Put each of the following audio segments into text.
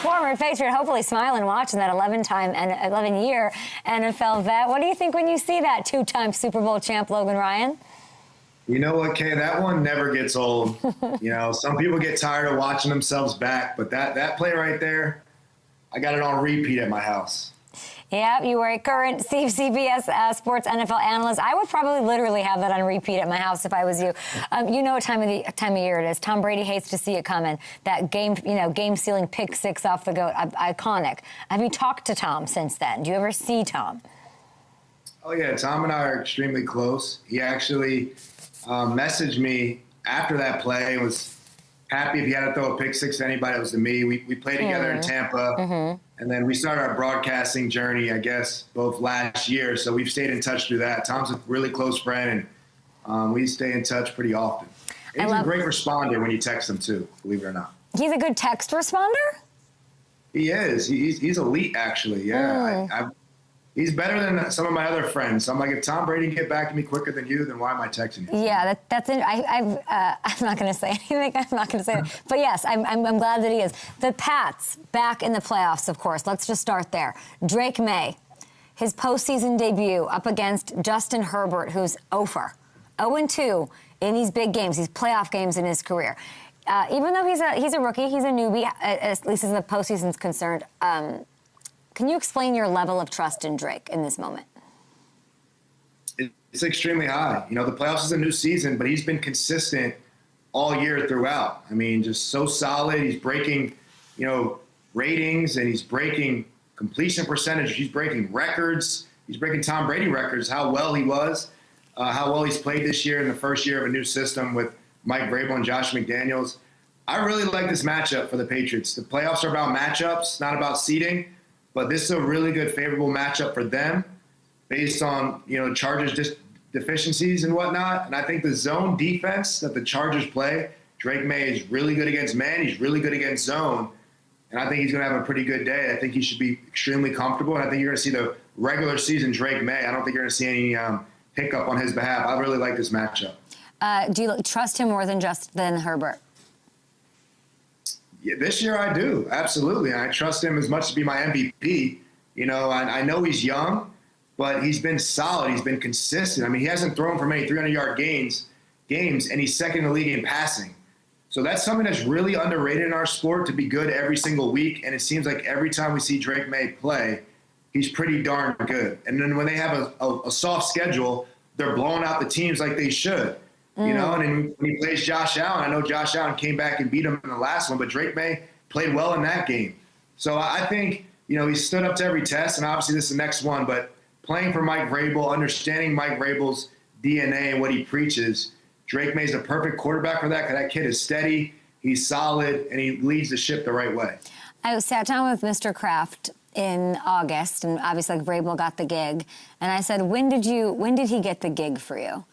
former Patriot, hopefully smiling watching that 11-year NFL vet. What do you think when you see that two-time Super Bowl champ Logan Ryan? You know what, Kay? That one never gets old. Some people get tired of watching themselves back, but that play right there, I got it on repeat at my house. Yeah, you were a current CBS Sports NFL analyst. I would probably literally have that on repeat at my house if I was you. You know what time of year it is. Tom Brady hates to see it coming. That game-sealing pick six off the goat, iconic. Have you talked to Tom since then? Do you ever see Tom? Oh yeah, Tom and I are extremely close. He actually messaged me after that play and was happy if he had to throw a pick six to anybody. It was to me. We played together in Tampa. And then we started our broadcasting journey, I guess, both last year. So we've stayed in touch through that. Tom's a really close friend, and we stay in touch pretty often. He's a great responder when you text him, too, believe it or not. He's a good text responder? He is. He's elite, actually. Yeah. He's better than some of my other friends. So I'm like, if Tom Brady can get back to me quicker than you, then why am I texting you? Yeah, that's it. I'm not going to say anything. I'm not going to say it. But yes, I'm glad that he is. The Pats back in the playoffs, of course. Let's just start there. Drake Maye, his postseason debut up against Justin Herbert, who's 0-2 in these big games, these playoff games in his career. Even though he's a rookie, he's a newbie, at least as the postseason's concerned. Can you explain your level of trust in Drake in this moment? It's extremely high. The playoffs is a new season, but he's been consistent all year throughout. I mean, just so solid. He's breaking, ratings, and he's breaking completion percentage. He's breaking records. He's breaking Tom Brady records, how well he was, how well he's played this year in the first year of a new system with Mike Vrabel and Josh McDaniels. I really like this matchup for the Patriots. The playoffs are about matchups, not about seeding. But this is a really good, favorable matchup for them based on, Chargers deficiencies and whatnot. And I think the zone defense that the Chargers play, Drake Maye is really good against man. He's really good against zone. And I think he's going to have a pretty good day. I think he should be extremely comfortable. And I think you're going to see the regular season Drake Maye. I don't think you're going to see any hiccup on his behalf. I really like this matchup. Do you trust him more than Herbert? Yeah, this year I do, absolutely. I trust him as much to be my MVP. I know he's young, but he's been solid. He's been consistent. I mean, he hasn't thrown for many 300-yard games, and he's second in the league in passing. So that's something that's really underrated in our sport, to be good every single week. And it seems like every time we see Drake Maye play, he's pretty darn good. And then when they have a soft schedule, they're blowing out the teams like they should. And then when he plays Josh Allen, I know Josh Allen came back and beat him in the last one, but Drake Maye played well in that game. So I think, he stood up to every test, and obviously this is the next one, but playing for Mike Vrabel, understanding Mike Vrabel's DNA and what he preaches, Drake Maye's the perfect quarterback for that, because that kid is steady, he's solid, and he leads the ship the right way. I sat down with Mr. Kraft in August, and obviously Vrabel got the gig, and I said, when did he get the gig for you?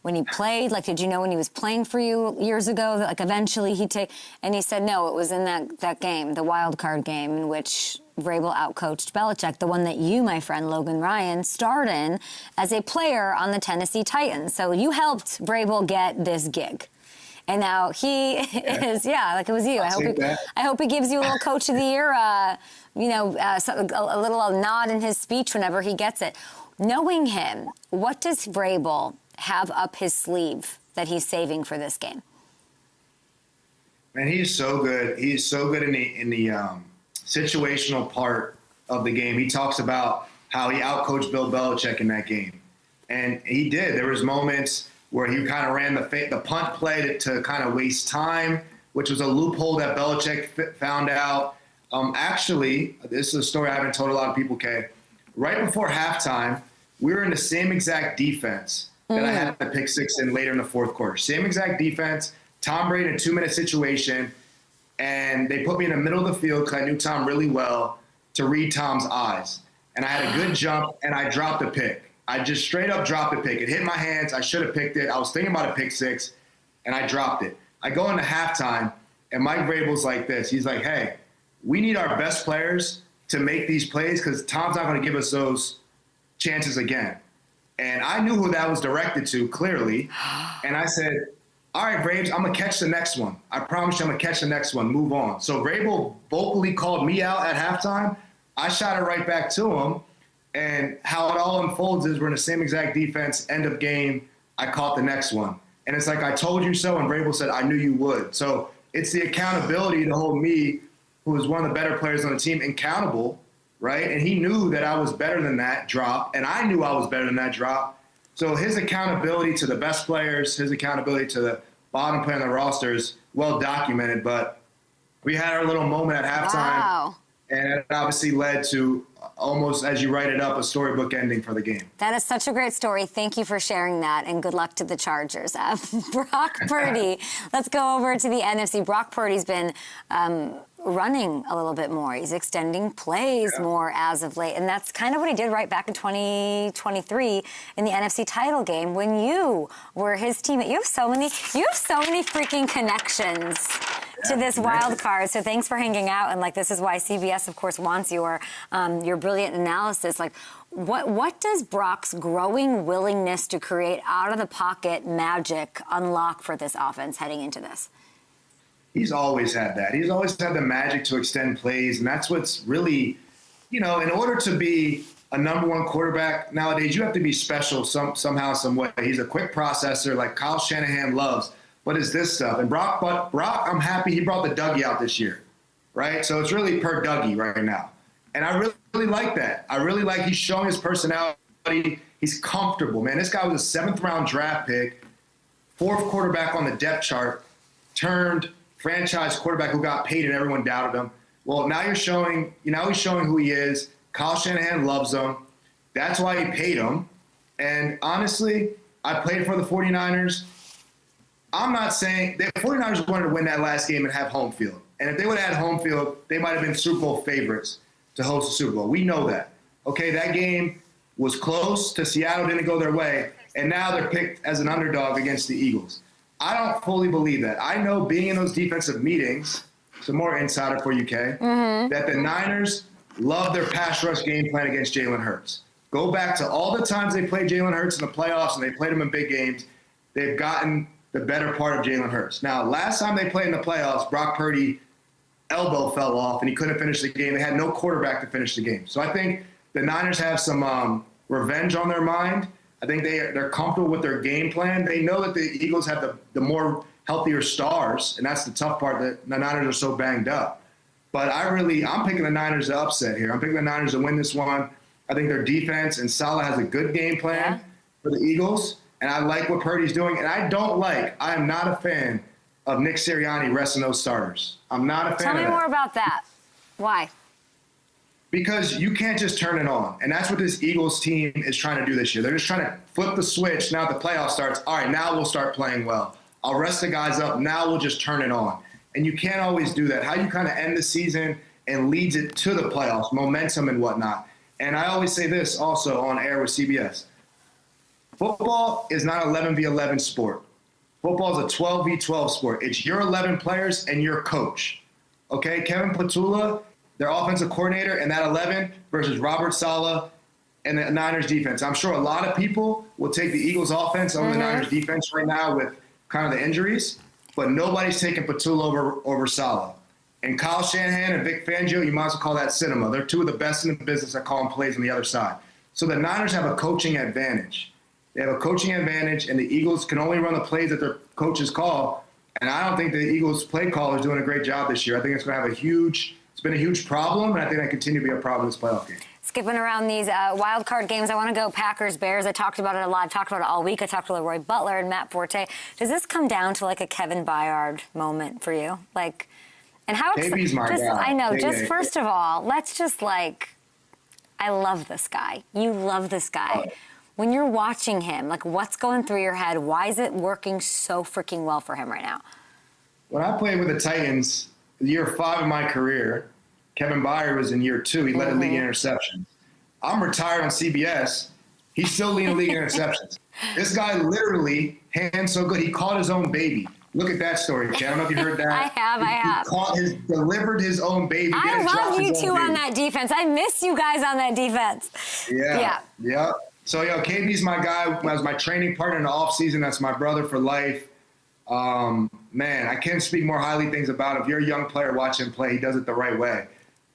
When he played? Did you know when he was playing for you years ago that, eventually he'd take... And he said, no, it was in that game, the wild card game, in which Vrabel outcoached Belichick, the one that you, my friend Logan Ryan, starred in as a player on the Tennessee Titans. So you helped Vrabel get this gig. And now he is, it was you. I hope he gives you a little Coach of the Year, a little nod in his speech whenever he gets it. Knowing him, what does Vrabel have up his sleeve that he's saving for this game? Man, he's so good. He's so good in the situational part of the game. He talks about how he outcoached Bill Belichick in that game, and he did. There was moments where he kind of ran the punt play to kind of waste time, which was a loophole that Belichick found out. Actually, this is a story I haven't told a lot of people, Kay. Right before halftime, we were in the same exact defense that I had the pick six in later in the fourth quarter. Same exact defense, Tom Brady in a 2-minute situation, and they put me in the middle of the field because I knew Tom really well to read Tom's eyes. And I had a good jump, and I dropped a pick. I just straight up dropped a pick. It hit my hands. I should have picked it. I was thinking about a pick six, and I dropped it. I go into halftime, and Mike Vrabel's like this. He's like, hey, we need our best players to make these plays because Tom's not going to give us those chances again. And I knew who that was directed to, clearly. And I said, all right, Braves, I'm going to catch the next one. I promise you I'm going to catch the next one. Move on. So Vrabel vocally called me out at halftime. I shot it right back to him. And how it all unfolds is we're in the same exact defense, end of game, I caught the next one. And it's like, I told you so, and Vrabel said, I knew you would. So it's the accountability to hold me, who is one of the better players on the team, accountable, right? And he knew that I was better than that drop, and I knew I was better than that drop. So his accountability to the best players, his accountability to the bottom player on the roster is well documented. But we had our little moment at halftime, Wow. and it obviously led to almost, as you write it up, a storybook ending for the game. That is such a great story. Thank you for sharing that, and good luck to the Chargers. Brock Purdy, let's go over to the NFC. Brock Purdy's been running a little bit more. He's extending plays more as of late, and that's kind of what he did right back in 2023 in the NFC title game when you were his teammate. You have so many freaking connections to this wild card. So thanks for hanging out. And like, this is why CBS, of course, wants your brilliant analysis. Like, what does Brock's growing willingness to create out of the pocket magic unlock for this offense heading into this? He's always had that. He's always had the magic to extend plays. And that's what's really, in order to be a number one quarterback nowadays, you have to be special somehow, some way. He's a quick processor like Kyle Shanahan loves. But it's this stuff. And Brock, I'm happy he brought the Dougie out this year, right? So it's really per Dougie right now. And I really like that. I really like he's showing his personality. He's comfortable, man. This guy was a 7th-round draft pick, 4th quarterback on the depth chart, turned franchise quarterback who got paid and everyone doubted him. Well, now he's showing who he is. Kyle Shanahan loves him. That's why he paid him. And honestly, I played for the 49ers. I'm not saying the 49ers wanted to win that last game and have home field. And if they would have had home field, they might have been Super Bowl favorites to host the Super Bowl. We know that. Okay, that game was close to Seattle, didn't go their way, and now they're picked as an underdog against the Eagles. I don't fully believe that. I know being in those defensive meetings, some more insider for you, Kay, that the Niners love their pass rush game plan against Jalen Hurts. Go back to all the times they played Jalen Hurts in the playoffs and they played him in big games. They've gotten the better part of Jalen Hurts. Now, last time they played in the playoffs, Brock Purdy elbow fell off and he couldn't finish the game. They had no quarterback to finish the game. So I think the Niners have some revenge on their mind. I think they're comfortable with their game plan. They know that the Eagles have the more healthier stars, and that's the tough part, that the Niners are so banged up. But I'm picking the Niners to upset here. I'm picking the Niners to win this one. I think their defense and Salah has a good game plan for the Eagles. And I like what Purdy's doing. And I am not a fan of Nick Sirianni resting those starters. I'm not a fan of that. Tell me more about that. Why? Because you can't just turn it on. And that's what this Eagles team is trying to do this year. They're just trying to flip the switch now that the playoff starts. All right, now we'll start playing well. I'll rest the guys up. Now we'll just turn it on. And you can't always do that. How you kind of end the season and leads it to the playoffs, momentum and whatnot. And I always say this also on air with CBS. Football is not an 11v11 sport. Football is a 12v12 sport. It's your 11 players and your coach. Okay, Kevin Patula, their offensive coordinator, and that 11 versus Robert Saleh and the Niners defense. I'm sure a lot of people will take the Eagles offense over the Niners defense right now with kind of the injuries, but nobody's taking Patula over Saleh. And Kyle Shanahan and Vic Fangio, you might as well call that cinema. They're two of the best in the business at calling plays on the other side. So the Niners have a coaching advantage. They have a coaching advantage, and the Eagles can only run the plays that their coaches call. And I don't think the Eagles play caller is doing a great job this year. I think it's going to have it's been a huge problem, and I think that continue to be a problem in this playoff game. Skipping around these wild card games, I want to go Packers-Bears. I talked about it a lot. I talked about it all week. I talked to Leroy Butler and Matt Forte. Does this come down to like a Kevin Byard moment for you? Like, and how KB's my guy. I know. Yeah. First of all, let's just I love this guy. You love this guy. When you're watching him, like, what's going through your head? Why is it working so freaking well for him right now? When I played with the Titans, year 5 of my career, Kevin Byard was in year 2. He led the league in interceptions. I'm retired on CBS. He's still leading the league in interceptions. This guy literally, hands so good, he caught his own baby. Look at that story, Ken. I don't know if you heard that. I have. He delivered his own baby. I love you two on that defense. I miss you guys on that defense. Yeah. So, KB's my guy. That was my training partner in the offseason. That's my brother for life. Man, I can't speak more highly things about him. If you're a young player, watch him play. He does it the right way.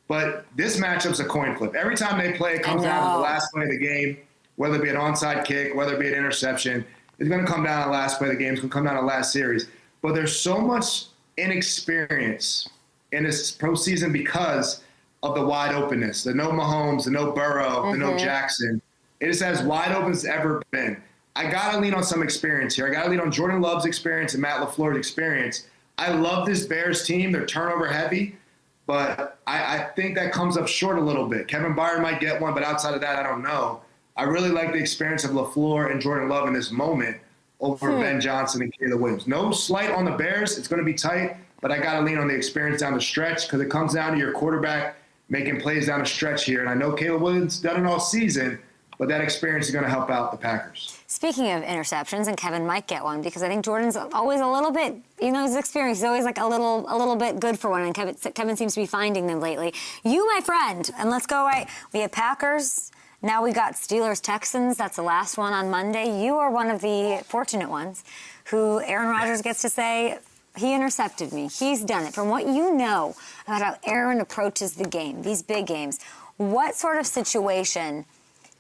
But this matchup's a coin flip. Every time they play, it comes down to the last play of the game, whether it be an onside kick, whether it be an interception. It's going to come down to the last play of the game. It's going to come down to the last series. But there's so much inexperience in this postseason because of the wide openness. The no Mahomes, the no Burrow, the no Jackson. It is as wide open as it's ever been. I got to lean on some experience here. I got to lean on Jordan Love's experience and Matt LaFleur's experience. I love this Bears team. They're turnover heavy, but I think that comes up short a little bit. Kevin Byard might get one, but outside of that, I don't know. I really like the experience of LaFleur and Jordan Love in this moment over Ben Johnson and Caleb Williams. No slight on the Bears. It's going to be tight, but I got to lean on the experience down the stretch because it comes down to your quarterback making plays down the stretch here. And I know Caleb Williams done it all season, but that experience is going to help out the Packers. Speaking of interceptions, and Kevin might get one because I think Jordan's always a little bit, his experience is always like a little bit good for one, and Kevin seems to be finding them lately. You, my friend, and let's go right. We have Packers. Now we got Steelers-Texans. That's the last one on Monday. You are one of the fortunate ones who Aaron Rodgers gets to say, he intercepted me. He's done it. From what you know about how Aaron approaches the game, these big games, what sort of situation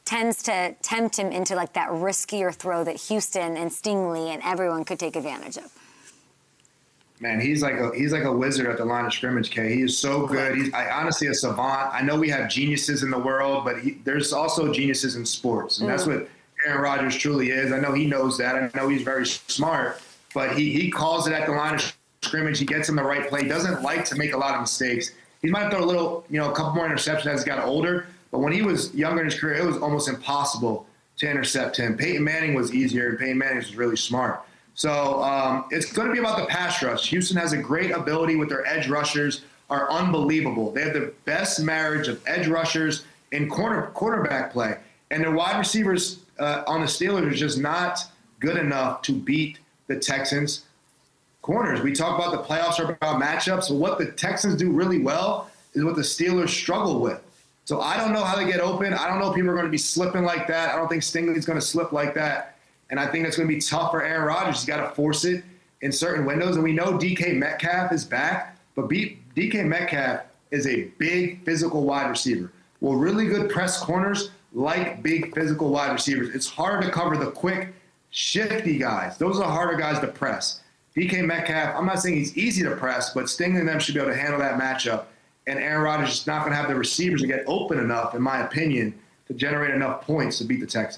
tends to tempt him into like that riskier throw that Houston and Stingley and everyone could take advantage of? Man, he's like a wizard at the line of scrimmage, Kay. He is so good. He's honestly a savant. I know we have geniuses in the world, but there's also geniuses in sports, and that's what Aaron Rodgers truly is. I know he knows that. I know he's very smart, but he calls it at the line of scrimmage. He gets in the right play. He doesn't like to make a lot of mistakes. He might throw a couple more interceptions as he got older, but when he was younger in his career, it was almost impossible to intercept him. Peyton Manning was easier, and Peyton Manning was really smart. So it's going to be about the pass rush. Houston has a great ability with their edge rushers, are unbelievable. They have the best marriage of edge rushers in quarterback play. And their wide receivers on the Steelers are just not good enough to beat the Texans' corners. We talk about the playoffs are about matchups. So what the Texans do really well is what the Steelers struggle with. So I don't know how they get open. I don't know if people are going to be slipping like that. I don't think Stingley's going to slip like that. And I think that's going to be tough for Aaron Rodgers. He's got to force it in certain windows. And we know DK Metcalf is back, but DK Metcalf is a big physical wide receiver. Well, really good press corners like big physical wide receivers. It's hard to cover the quick, shifty guys. Those are the harder guys to press. DK Metcalf, I'm not saying he's easy to press, but Stingley and them should be able to handle that matchup. And Aaron Rodgers is not going to have the receivers to get open enough, in my opinion, to generate enough points to beat the Texans.